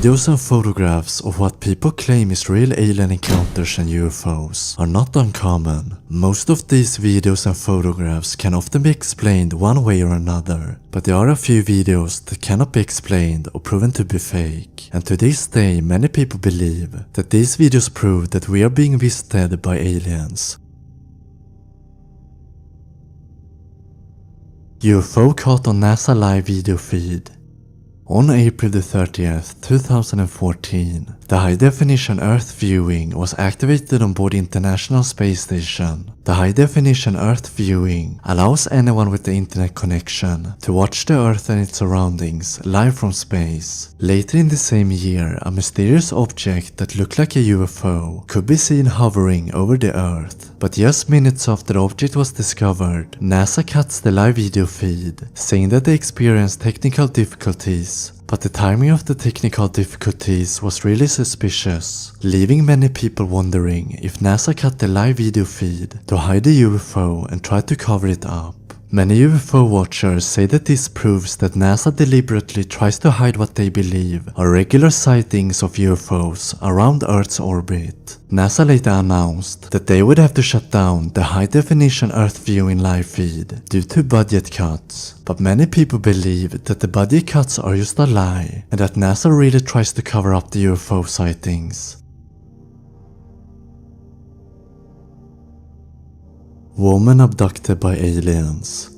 Videos and photographs of what people claim is real alien encounters and UFOs are not uncommon. Most of these videos and photographs can often be explained one way or another, but there are a few videos that cannot be explained or proven to be fake. And to this day, many people believe that these videos prove that we are being visited by aliens. UFO caught on NASA live video feed. On April the 30th, 2014, the high-definition Earth viewing was activated on board the International Space Station. The high-definition Earth viewing allows anyone with the internet connection to watch the Earth and its surroundings live from space. Later in the same year, a mysterious object that looked like a UFO could be seen hovering over the Earth. But just minutes after the object was discovered, NASA cuts the live video feed, saying that they experienced technical difficulties. But the timing of the technical difficulties was really suspicious, leaving many people wondering if NASA cut the live video feed to hide the UFO and tried to cover it up. Many UFO watchers say that this proves that NASA deliberately tries to hide what they believe are regular sightings of UFOs around Earth's orbit. NASA later announced that they would have to shut down the high-definition Earth viewing live feed due to budget cuts. But many people believe that the budget cuts are just a lie and that NASA really tries to cover up the UFO sightings. Woman abducted by aliens.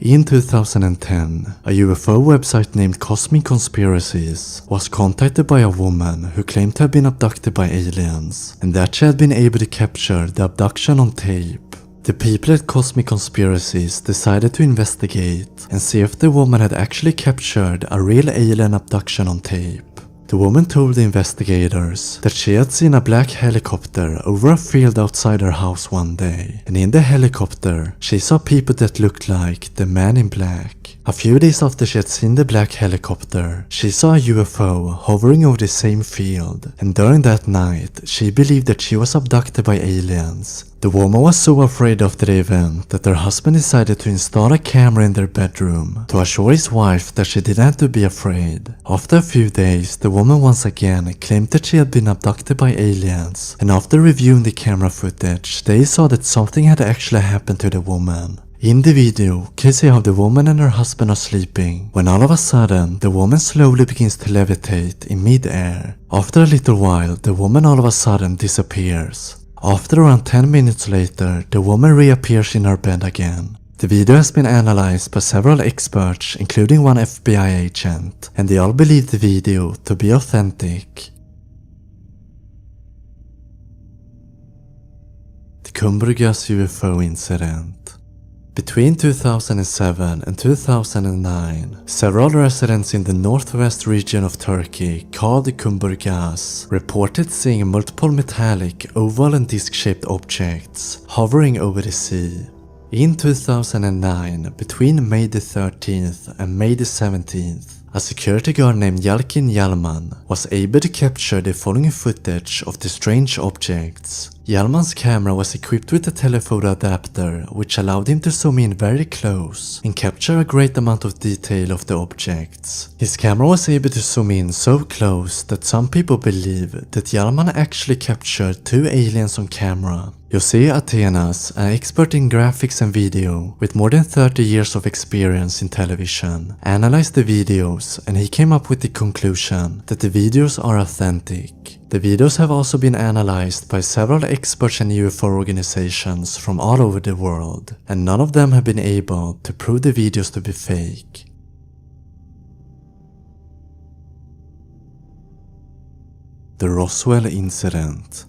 In 2010, a UFO website named Cosmic Conspiracies was contacted by a woman who claimed to have been abducted by aliens and that she had been able to capture the abduction on tape. The people at Cosmic Conspiracies decided to investigate and see if the woman had actually captured a real alien abduction on tape. The woman told the investigators that she had seen a black helicopter over a field outside her house one day, and in the helicopter she saw people that looked like the Man in Black. A few days after she had seen the black helicopter, she saw a UFO hovering over the same field, and during that night she believed that she was abducted by aliens. The woman was so afraid after the event that her husband decided to install a camera in their bedroom to assure his wife that she didn't have to be afraid. After a few days, the woman once again claimed that she had been abducted by aliens, and after reviewing the camera footage, they saw that something had actually happened to the woman. In the video, can you see how the woman and her husband are sleeping, when all of a sudden, the woman slowly begins to levitate in mid-air. After a little while, the woman all of a sudden disappears. After around 10 minutes later, the woman reappears in her bed again. The video has been analyzed by several experts, including one FBI agent, and they all believe the video to be authentic. The Kumburgaz UFO Incident. Between 2007 and 2009, several residents in the northwest region of Turkey, called Kumburgaz, reported seeing multiple metallic, oval and disc-shaped objects hovering over the sea. In 2009, between May the 13th and May the 17th, a security guard named Yalkin Yalman was able to capture the following footage of the strange objects. Yalman's camera was equipped with a telephoto adapter which allowed him to zoom in very close and capture a great amount of detail of the objects. His camera was able to zoom in so close that some people believe that Yalman actually captured two aliens on camera. Jose Atenas, an expert in graphics and video with more than 30 years of experience in television, analyzed the videos and he came up with the conclusion that the videos are authentic. The videos have also been analyzed by several experts and UFO organizations from all over the world, and none of them have been able to prove the videos to be fake. The Roswell Incident.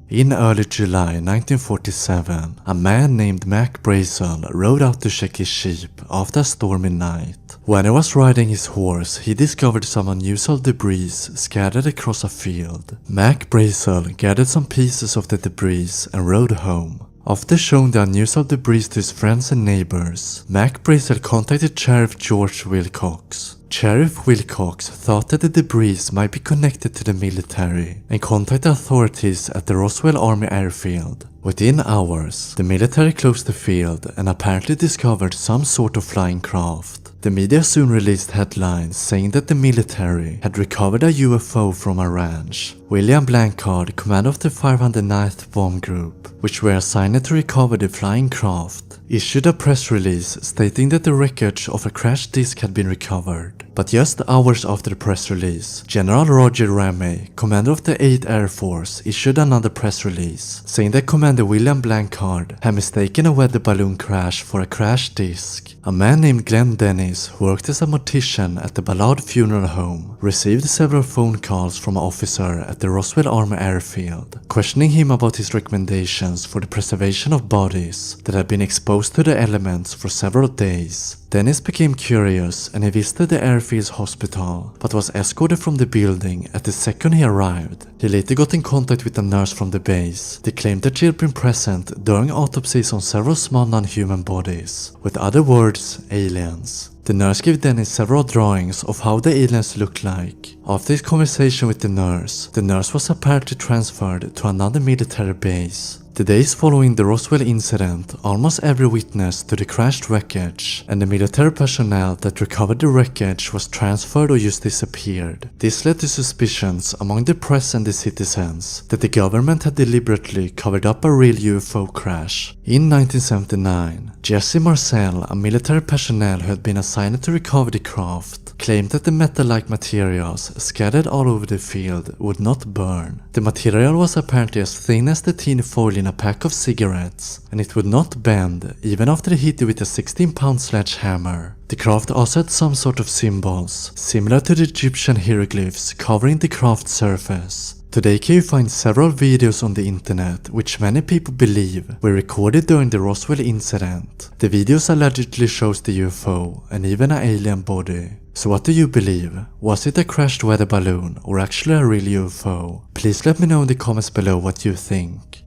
In early July 1947, a man named Mac Brazel rode out to check his sheep after a stormy night. When he was riding his horse, he discovered some unusual debris scattered across a field. Mac Brazel gathered some pieces of the debris and rode home. After showing the unusual debris to his friends and neighbors, Mac Brazel contacted Sheriff George Wilcox. Sheriff Wilcox thought that the debris might be connected to the military and contacted authorities at the Roswell Army Airfield. Within hours, the military closed the field and apparently discovered some sort of flying craft. The media soon released headlines saying that the military had recovered a UFO from a ranch. William Blanchard, commander of the 509th Bomb Group, which were assigned to recover the flying craft, issued a press release stating that the wreckage of a crashed disc had been recovered. But just hours after the press release, General Roger Ramey, commander of the 8th Air Force, issued another press release saying that Commander William Blanchard had mistaken a weather balloon crash for a crashed disc. A man named Glenn Dennis, who worked as a mortician at the Ballard Funeral Home, received several phone calls from an officer at the Roswell Army Airfield, questioning him about his recommendations for the preservation of bodies that had been exposed to the elements for several days. Dennis became curious and he visited the airfield's hospital, but was escorted from the building at the second he arrived. He later got in contact with a nurse from the base. They claimed that she had been present during autopsies on several small non-human bodies. With other words, aliens. The nurse gave Dennis several drawings of how the aliens looked like. After his conversation with the nurse was apparently transferred to another military base. The days following the Roswell incident, almost every witness to the crashed wreckage and the military personnel that recovered the wreckage was transferred or just disappeared. This led to suspicions among the press and the citizens that the government had deliberately covered up a real UFO crash. In 1979, Jesse Marcel, a military personnel who had been assigned to recover the craft, claimed that the metal-like materials scattered all over the field would not burn. The material was apparently as thin as the tin foil in a pack of cigarettes, and it would not bend even after they hit it with a 16-pound sledgehammer. The craft also had some sort of symbols, similar to the Egyptian hieroglyphs covering the craft's surface. Today can you find several videos on the internet which many people believe were recorded during the Roswell incident. The videos allegedly shows the UFO and even an alien body. So what do you believe? Was it a crashed weather balloon or actually a real UFO? Please let me know in the comments below what you think.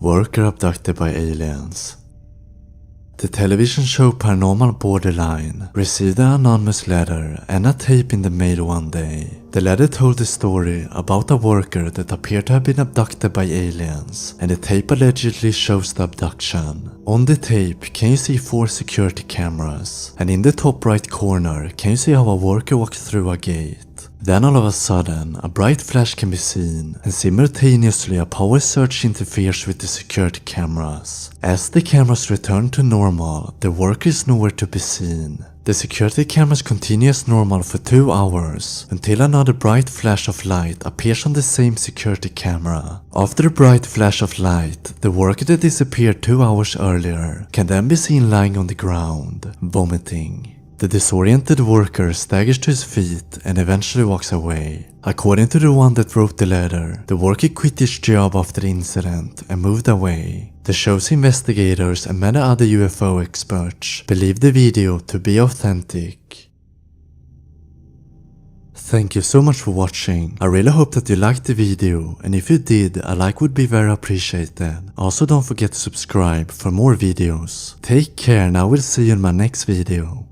Worker abducted by aliens. The television show Paranormal Borderline received an anonymous letter and a tape in the mail one day. The letter told the story about a worker that appeared to have been abducted by aliens, and the tape allegedly shows the abduction. On the tape can you see 4 security cameras, and in the top right corner can you see how a worker walks through a gate. Then all of a sudden, a bright flash can be seen, and simultaneously a power surge interferes with the security cameras. As the cameras return to normal, the worker is nowhere to be seen. The security cameras continue as normal for 2 hours, until another bright flash of light appears on the same security camera. After the bright flash of light, the worker that disappeared 2 hours earlier can then be seen lying on the ground, vomiting. The disoriented worker staggers to his feet and eventually walks away. According to the one that wrote the letter, the worker quit his job after the incident and moved away. The show's investigators and many other UFO experts believe the video to be authentic. Thank you so much for watching. I really hope that you liked the video, and if you did, a like would be very appreciated. Also don't forget to subscribe for more videos. Take care and I will see you in my next video.